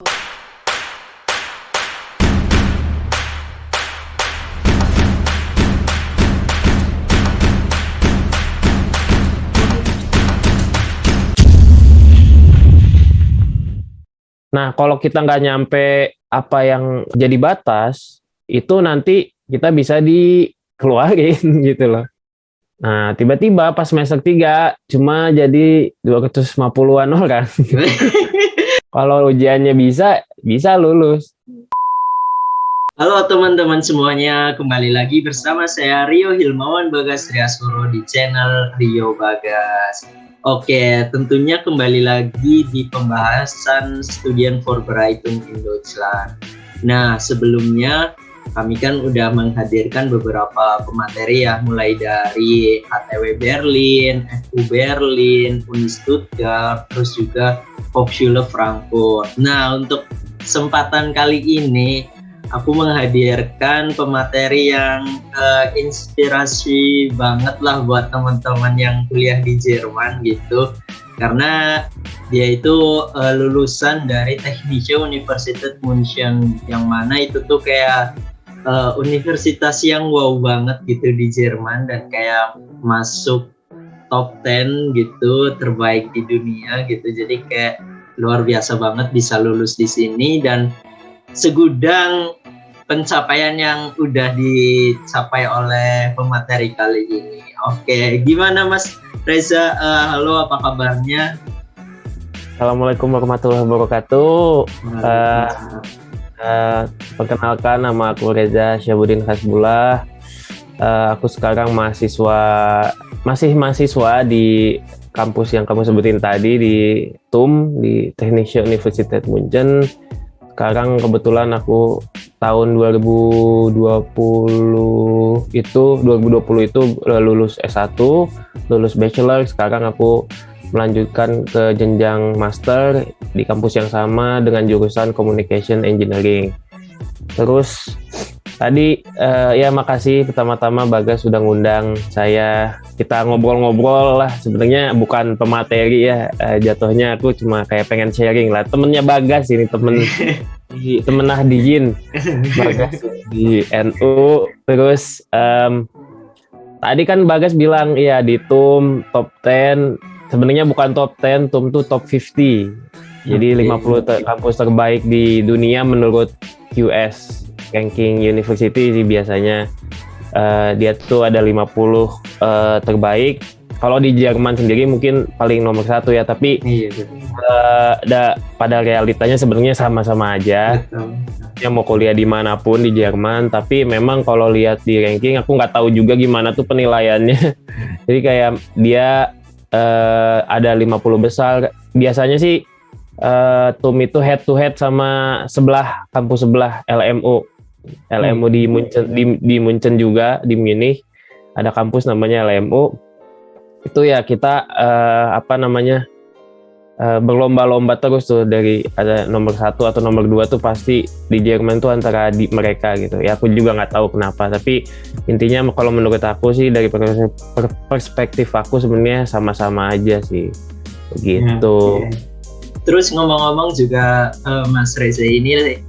Nah, kalau kita nggak nyampe apa yang jadi batas, itu nanti kita bisa dikeluarin gitu loh. Nah, tiba-tiba pas semester 3 cuma jadi 250-an orang. Kalau ujiannya bisa lulus. Halo teman-teman semuanya, kembali lagi bersama saya Rio Hilmawan Bagas Triasoro di channel Rio Bagas. Oke, tentunya kembali lagi di pembahasan Studienvorbereitung in Deutschland. Nah, sebelumnya kami kan udah menghadirkan beberapa pemateri ya, mulai dari HTW Berlin, FU Berlin, Uni Stuttgart, terus juga Hochschule Frankfurt. Nah, untuk kesempatan kali ini aku menghadirkan pemateri yang inspirasi banget lah buat teman-teman yang kuliah di Jerman gitu, karena dia itu lulusan dari Technische Universität München, yang mana itu tuh kayak universitas yang wow banget gitu di Jerman, dan kayak masuk top 10 gitu terbaik di dunia gitu. Jadi kayak luar biasa banget bisa lulus di sini, dan segudang pencapaian yang udah dicapai oleh pemateri kali ini. Oke, gimana Mas Reza? Halo, apa kabarnya? Assalamualaikum warahmatullahi wabarakatuh. Perkenalkan, nama aku Reza Syabudin Hasbullah. Aku sekarang masih mahasiswa di kampus yang kamu sebutin tadi, di TUM, di Technische Universität München. Sekarang kebetulan aku tahun 2020 itu lulus S1, lulus bachelor. Sekarang aku melanjutkan ke jenjang master di kampus yang sama dengan jurusan Communication Engineering. Terus tadi ya makasih pertama-tama Bagas sudah ngundang saya. Kita ngobrol-ngobrol lah, sebenarnya bukan pemateri ya, jatuhnya aku cuma kayak pengen sharing lah. Temennya Bagas ini, temen Nahdijin Bagas di NU. Terus tadi kan Bagas bilang ya di TUM top 10, sebenarnya bukan top 10, TUM tuh top 50. Jadi 50 kampus terbaik di dunia menurut QS ranking university sih biasanya. Dia tuh ada 50 terbaik. Kalau di Jerman sendiri mungkin paling nomor 1 ya, tapi pada realitanya sebenarnya sama-sama aja. Yang mau kuliah dimanapun di Jerman, tapi memang kalau lihat di ranking aku nggak tahu juga gimana tuh penilaiannya. Jadi kayak dia ada 50 besar. Biasanya sih TUM itu head to head sama kampus sebelah LMU di München juga, di Munich ada kampus namanya LMU. Itu ya kita berlomba-lomba terus tuh, dari ada nomor 1 atau nomor 2 tuh pasti di Jerman tuh antara mereka gitu ya. Aku juga nggak tahu kenapa, tapi intinya kalau menurut aku sih dari perspektif aku sebenarnya sama-sama aja sih begitu. Okay. Terus ngomong-ngomong juga Mas Reza ini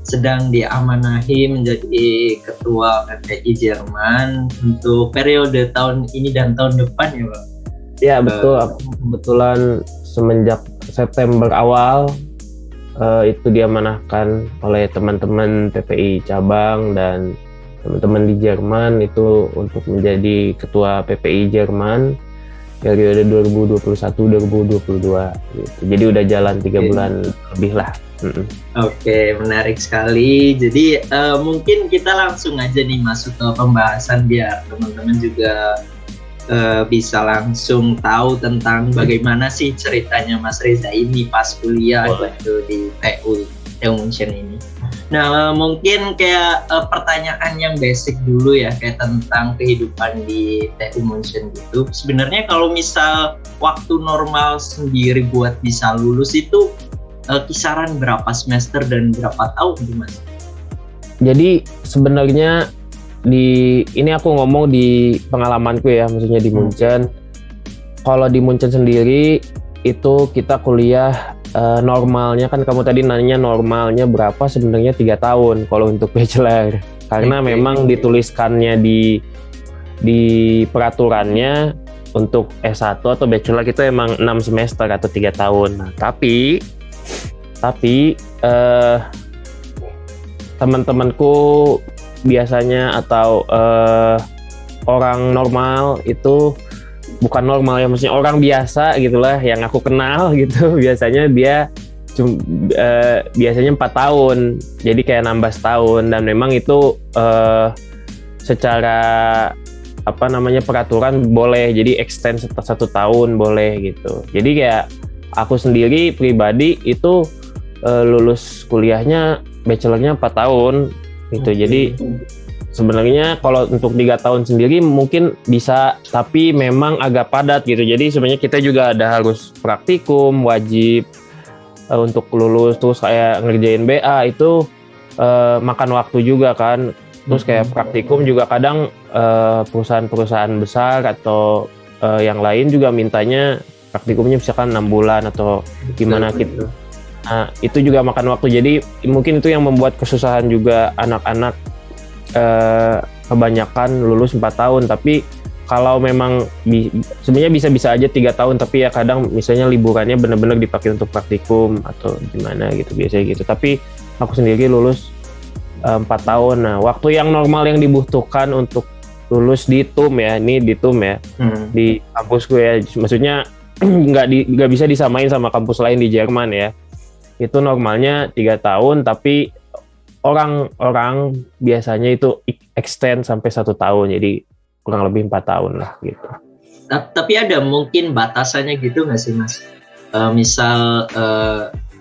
sedang diamanahi menjadi ketua PPI Jerman untuk periode tahun ini dan tahun depan ya Pak? Ya betul, aku kebetulan semenjak September awal itu diamanahkan oleh teman-teman PPI cabang dan teman-teman di Jerman itu untuk menjadi ketua PPI Jerman periode 2021-2022 gitu. Jadi udah jalan 3 bulan lebih lah. Oke, menarik sekali. Jadi mungkin kita langsung aja nih masuk ke pembahasan biar teman-teman juga bisa langsung tahu tentang bagaimana sih ceritanya Mas Reza ini pas kuliah gitu di TU München ini. Nah, mungkin kayak pertanyaan yang basic dulu ya, kayak tentang kehidupan di TU München gitu. Sebenarnya kalau misal waktu normal sendiri buat bisa lulus itu kisaran berapa semester dan berapa tahun tuh Mas? Jadi sebenarnya ini aku ngomong di pengalamanku ya, maksudnya di München. Kalau di München sendiri itu kita kuliah normalnya kan kamu tadi nanya normalnya berapa, sebenarnya 3 tahun kalau untuk bachelor. Karena memang dituliskannya di peraturannya untuk S1 atau bachelor itu emang 6 semester atau 3 tahun. Nah, tapi teman-temanku biasanya atau orang normal itu, bukan normal ya, maksudnya orang biasa gitulah yang aku kenal gitu, biasanya dia biasanya 4 tahun, jadi kayak nambah setahun. Dan memang itu secara peraturan boleh, jadi extend 1 tahun boleh gitu. Jadi kayak aku sendiri pribadi itu lulus kuliahnya bachelornya 4 tahun gitu. Jadi sebenarnya kalau untuk 3 tahun sendiri mungkin bisa, tapi memang agak padat gitu. Jadi sebenarnya kita juga ada harus praktikum wajib untuk lulus, terus kayak ngerjain BA itu makan waktu juga kan. Terus kayak praktikum juga kadang perusahaan-perusahaan besar atau yang lain juga mintanya praktikumnya misalkan 6 bulan atau gimana gitu. Nah, itu juga makan waktu. Jadi mungkin itu yang membuat kesusahan juga anak-anak kebanyakan lulus 4 tahun. Tapi kalau memang sebenarnya bisa aja 3 tahun, tapi ya kadang misalnya liburannya benar-benar dipakai untuk praktikum atau gimana gitu, biasanya gitu. Tapi aku sendiri lulus 4 tahun. Nah, waktu yang normal yang dibutuhkan untuk lulus di TUM ya, ini di TUM ya, di kampusku ya, maksudnya nggak bisa disamain sama kampus lain di Jerman ya. Itu normalnya 3 tahun, tapi orang biasanya itu extend sampai 1 tahun, jadi kurang lebih 4 tahun lah gitu. Tapi ada mungkin batasannya gitu nggak sih Mas? Misal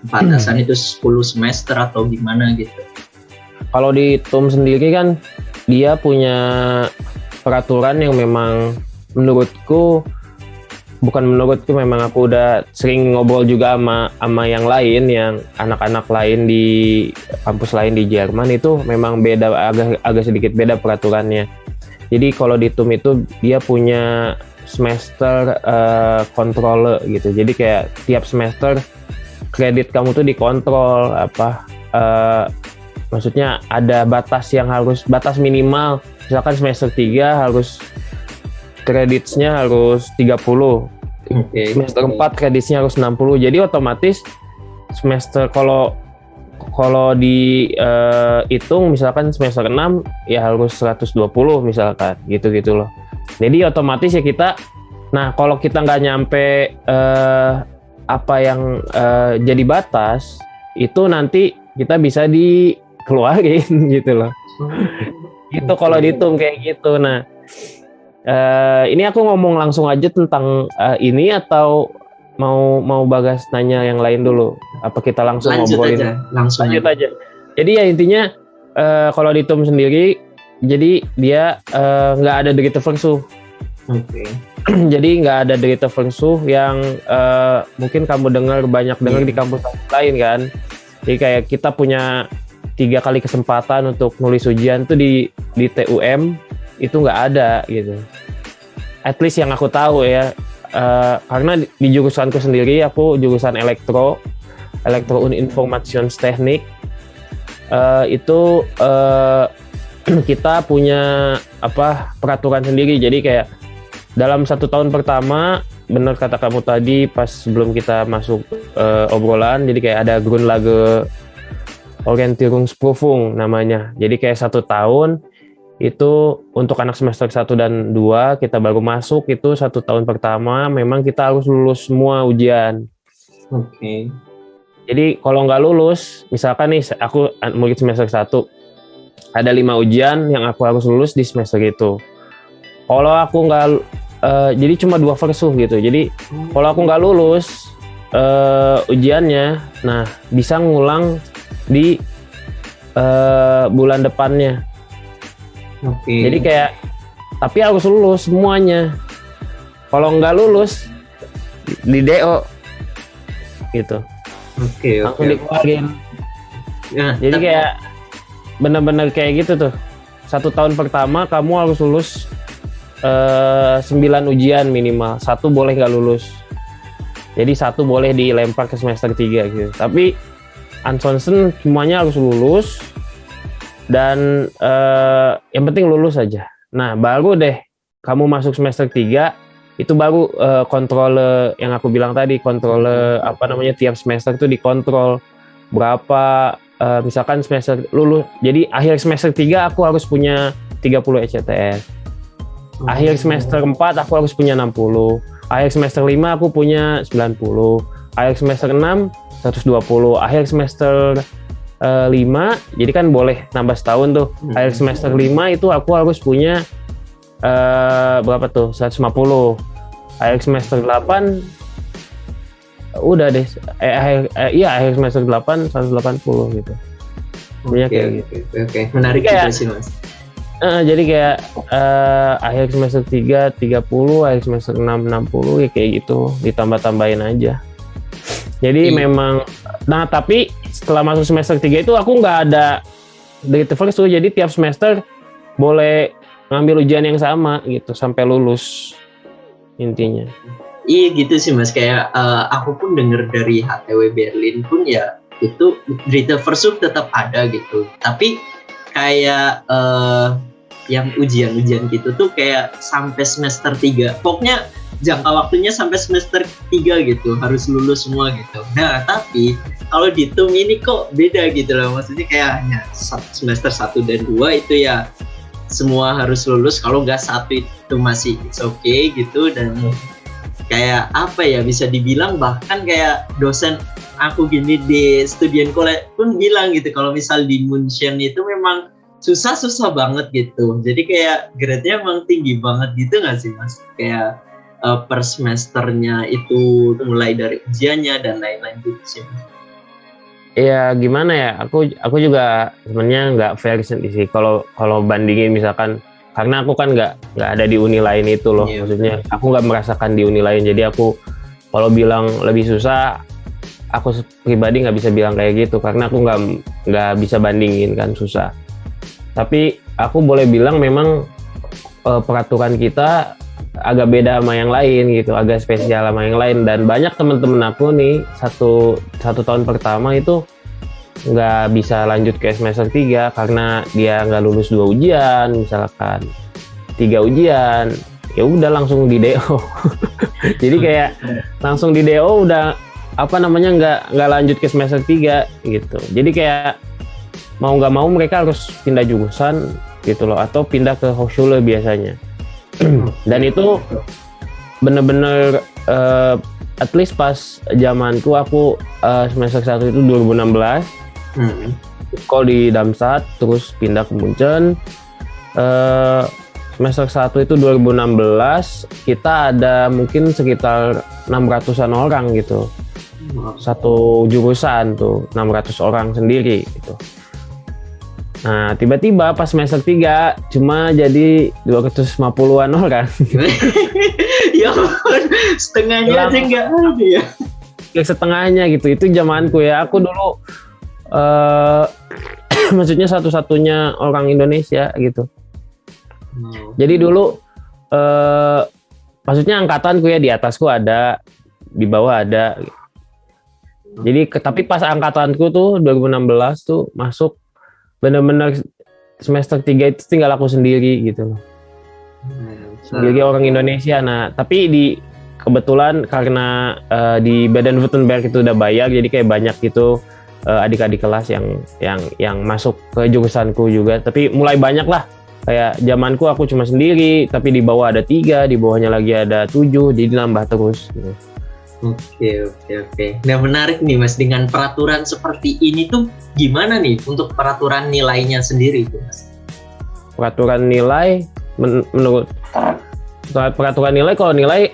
batasan itu 10 semester atau gimana gitu? Kalau di TUM sendiri kan dia punya peraturan yang memang memang aku udah sering ngobrol juga sama yang lain, yang anak-anak lain di kampus lain di Jerman itu memang beda, agak sedikit beda peraturannya. Jadi kalau di TUM itu dia punya semester kontrole gitu. Jadi kayak tiap semester kredit kamu tuh dikontrol maksudnya ada batas minimal. Misalkan semester 3 harus kreditnya harus 30. Semester 4 kreditnya harus 60. Jadi otomatis semester kalau hitung misalkan semester 6 ya harus 120 misalkan gitu loh. Jadi otomatis ya kita, nah kalau kita nggak nyampe apa yang jadi batas itu, nanti kita bisa dikeluarin gitu loh. Itu kalau dihitung kayak gitu. Nah, ini aku ngomong langsung aja tentang ini atau mau Bagas nanya yang lain dulu? Apa kita langsung ngobrolin? Lanjut aja. Jadi ya intinya kalau di TUM sendiri, jadi dia nggak ada Drittversuch. Oke. Jadi nggak ada Drittversuch yang mungkin kamu banyak dengar di kampus lain kan. Jadi kayak kita punya 3 kali kesempatan untuk nulis ujian tuh di TUM itu nggak ada gitu. At least yang aku tahu ya, karena di jurusanku sendiri, aku jurusan elektro und Informationstechnik, itu kita punya peraturan sendiri. Jadi kayak dalam 1 tahun pertama, benar kata kamu tadi pas sebelum kita masuk obrolan, jadi kayak ada Grundlage Orientierungsprüfung namanya. Jadi kayak 1 tahun itu untuk anak semester 1 dan 2 kita baru masuk, itu 1 tahun pertama memang kita harus lulus semua ujian. Oke. Jadi kalau nggak lulus, misalkan nih aku murid semester 1, ada 5 ujian yang aku harus lulus di semester itu. Kalau aku nggak, jadi cuma 2 versuch gitu. Jadi kalau aku nggak lulus ujiannya, nah bisa ngulang di bulan depannya. Oke. Jadi kayak, tapi harus lulus semuanya. Kalau nggak lulus di DO gitu. Oke. Langsung dikeluarin. Nah, jadi kayak benar-benar kayak gitu tuh. 1 tahun pertama kamu harus lulus 9 ujian minimal. 1 boleh nggak lulus. Jadi satu boleh dilempar ke semester 3 gitu. Tapi Antonsen semuanya harus lulus dan yang penting lulus aja. Nah, baru deh kamu masuk semester 3 itu baru kontrole yang aku bilang tadi, kontrole tiap semester tuh dikontrol berapa misalkan semester lulus. Jadi akhir semester 3 aku harus punya 30 ECTS. Akhir semester 4 aku harus punya 60. Akhir semester 5 aku punya 90. Akhir semester 6 120. Akhir semester 5 jadi kan boleh nambah setahun tuh. Akhir semester 5 itu aku harus punya berapa tuh? 150. Akhir semester 8 udah deh akhir semester 8 180 gitu. Oke. Menarik juga sih, Mas. Jadi kayak akhir semester 3 30, akhir semester 6 60 ya kayak gitu, ditambah-tambahin aja. Jadi memang tapi setelah masuk semester 3 itu aku nggak ada direct first tuh, jadi tiap semester boleh ngambil ujian yang sama gitu sampai lulus intinya. Iya gitu sih Mas, kayak aku pun dengar dari HTW Berlin pun ya itu direct first tetap ada gitu. Tapi kayak yang ujian-ujian gitu tuh kayak sampai semester 3. Pokoknya jangka waktunya sampai semester 3 gitu, harus lulus semua gitu. Nah, tapi kalau di TUM ini kok beda gitu loh. Maksudnya kayak hanya semester 1 dan 2 itu ya semua harus lulus, kalau nggak 1 itu masih it's okay gitu. Dan kayak apa ya, bisa dibilang bahkan kayak dosen aku gini di Studien College pun bilang gitu, kalau misal di München itu memang susah banget gitu. Jadi kayak grade-nya emang tinggi banget gitu nggak sih Mas? Kayak per semesternya itu mulai dari ujiannya dan lain-lain gitu sih. Ya gimana ya, aku juga sebenarnya nggak fair sih kalau bandingin misalkan, karena aku kan nggak ada di uni lain itu loh. Maksudnya aku nggak merasakan di uni lain, jadi aku kalau bilang lebih susah, aku pribadi nggak bisa bilang kayak gitu karena aku nggak bisa bandingin kan, susah. Tapi aku boleh bilang memang peraturan kita agak beda sama yang lain gitu, agak spesial sama yang lain. Dan banyak teman-teman aku nih satu tahun pertama itu nggak bisa lanjut ke semester 3 karena dia nggak lulus 2 ujian, misalkan 3 ujian, ya udah langsung di DO. Jadi kayak langsung di DO udah nggak lanjut ke semester 3 gitu. Jadi kayak mau nggak mau mereka harus pindah jurusan gitu loh, atau pindah ke Hochschule biasanya. Dan itu bener-bener at least pas zamanku aku semester 1 itu 2016 sekolah di Darmstadt, terus pindah ke München. Semester 1 itu 2016 kita ada mungkin sekitar 600-an orang gitu, satu jurusan tuh 600 orang sendiri gitu. Nah, tiba-tiba pas semester 3 cuma jadi 250-an orang. Ya setengahnya aja nggak ada ya. Setengahnya gitu, itu zamanku ya. Aku dulu maksudnya satu-satunya orang Indonesia gitu. Jadi dulu maksudnya angkatanku ya, di atasku ada, di bawah ada. Jadi tapi pas angkatanku tuh 2016 tuh masuk benar-benar semester 3 itu tinggal aku sendiri gitu loh. Sendiri orang Indonesia. Nah, tapi kebetulan karena di Baden-Württemberg itu udah bayar, jadi kayak banyak gitu adik-adik kelas yang masuk ke jurusanku juga. Tapi mulai banyak lah. Kayak zamanku aku cuma sendiri, tapi di bawah ada 3, di bawahnya lagi ada 7, jadi nambah terus gitu. Oke. Nah, menarik nih Mas, dengan peraturan seperti ini tuh gimana nih untuk peraturan nilainya sendiri tuh Mas? Peraturan nilai menurut peraturan nilai, kalau nilai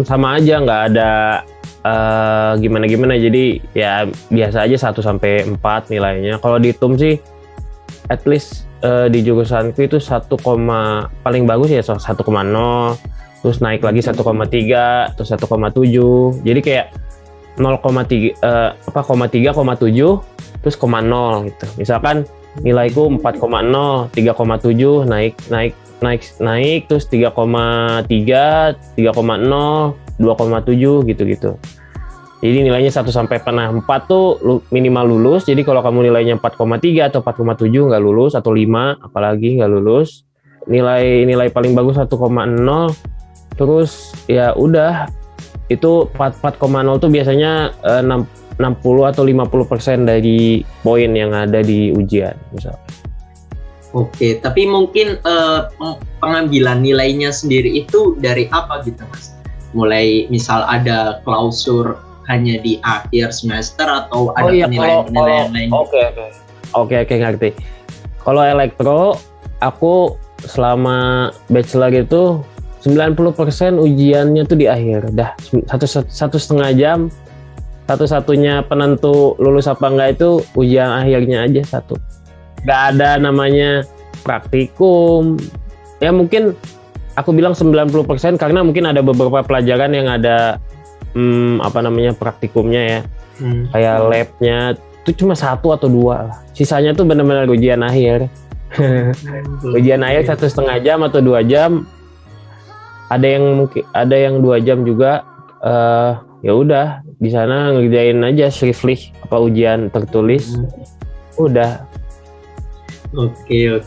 sama aja, nggak ada gimana-gimana. Jadi ya biasa aja 1 sampai 4 nilainya. Kalau di TUM sih at least di jurusanku itu paling bagus ya 1,0, terus naik lagi 1,3, terus 1,7. Jadi kayak 0,3, 0,3,7, terus 0 gitu. Misalkan nilaiku 4,0, 3,7 naik terus 3,3, 3,0, 2,7 gitu-gitu. Jadi nilainya 1 sampai 4 tuh minimal lulus. Jadi kalau kamu nilainya 4,3 atau 4,7 nggak lulus, atau 5 apalagi nggak lulus. Nilai paling bagus 1,0. Terus ya udah, itu 4,0 tuh biasanya 60 atau 50% dari poin yang ada di ujian misal. Oke, tapi mungkin pengambilan nilainya sendiri itu dari apa gitu Mas? Mulai misal ada klausur hanya di akhir semester atau ada penilaian lain? Oke, ngerti. Kalau elektro, aku selama bachelor itu 90% ujiannya tuh di akhir. Dah satu setengah jam, satu-satunya penentu lulus apa enggak itu ujian akhirnya aja satu. Nggak ada namanya praktikum. Ya mungkin aku bilang 90% karena mungkin ada beberapa pelajaran yang ada praktikumnya ya. Kayak labnya itu cuma 1 atau 2 lah. Sisanya tuh benar-benar ujian akhir. Ujian akhir 1,5 jam atau 2 jam. Ada yang 2 jam juga. Ya udah di sana ngerjain aja schriftlich ujian tertulis. Udah. Oke.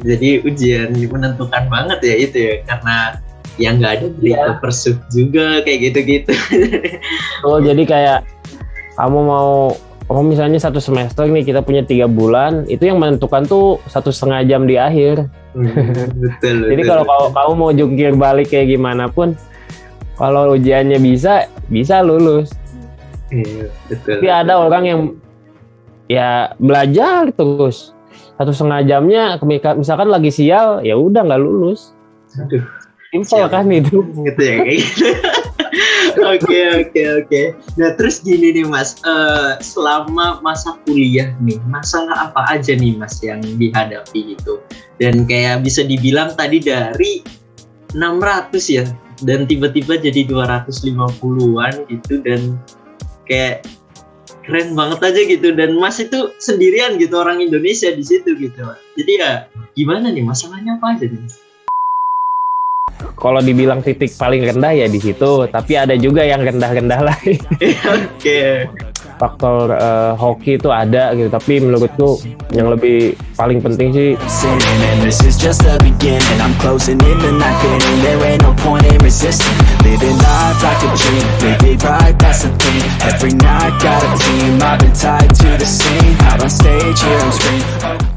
Jadi ujian menentukan banget ya itu ya, karena yang nggak ada berita persub juga kayak gitu-gitu. Oh jadi kayak kamu misalnya 1 semester nih, kita punya 3 bulan, itu yang menentukan tuh 1,5 jam di akhir. Betul. Jadi kalau kamu mau jungkir balik kayak gimana pun, kalau ujiannya bisa lulus. Iya, betul. Tapi ada orang yang ya belajar terus 1,5 jamnya, misalkan lagi sial, ya udah nggak lulus. Aduh. Simpel kan itu. Gitu ya kayak gitu. Oke. Nah terus gini nih Mas, selama masa kuliah nih, masalah apa aja nih Mas yang dihadapi gitu? Dan kayak bisa dibilang tadi dari 600 ya, dan tiba-tiba jadi 250-an gitu, dan kayak keren banget aja gitu. Dan Mas itu sendirian gitu, orang Indonesia di situ gitu. Jadi ya gimana nih, masalahnya apa aja nih Mas? Kalau dibilang titik paling rendah ya di situ, tapi ada juga yang rendah-rendah lain. Oke. Faktor hoki itu ada gitu, tapi menurutku yang lebih paling penting sih this is just the beginning. I'm closing in the night inning. There ain't no point in resisting. Living life like a dream. Live it right, that's the thing. Every night got a team. I've been tied to the scene. Out on stage, here I'm screaming.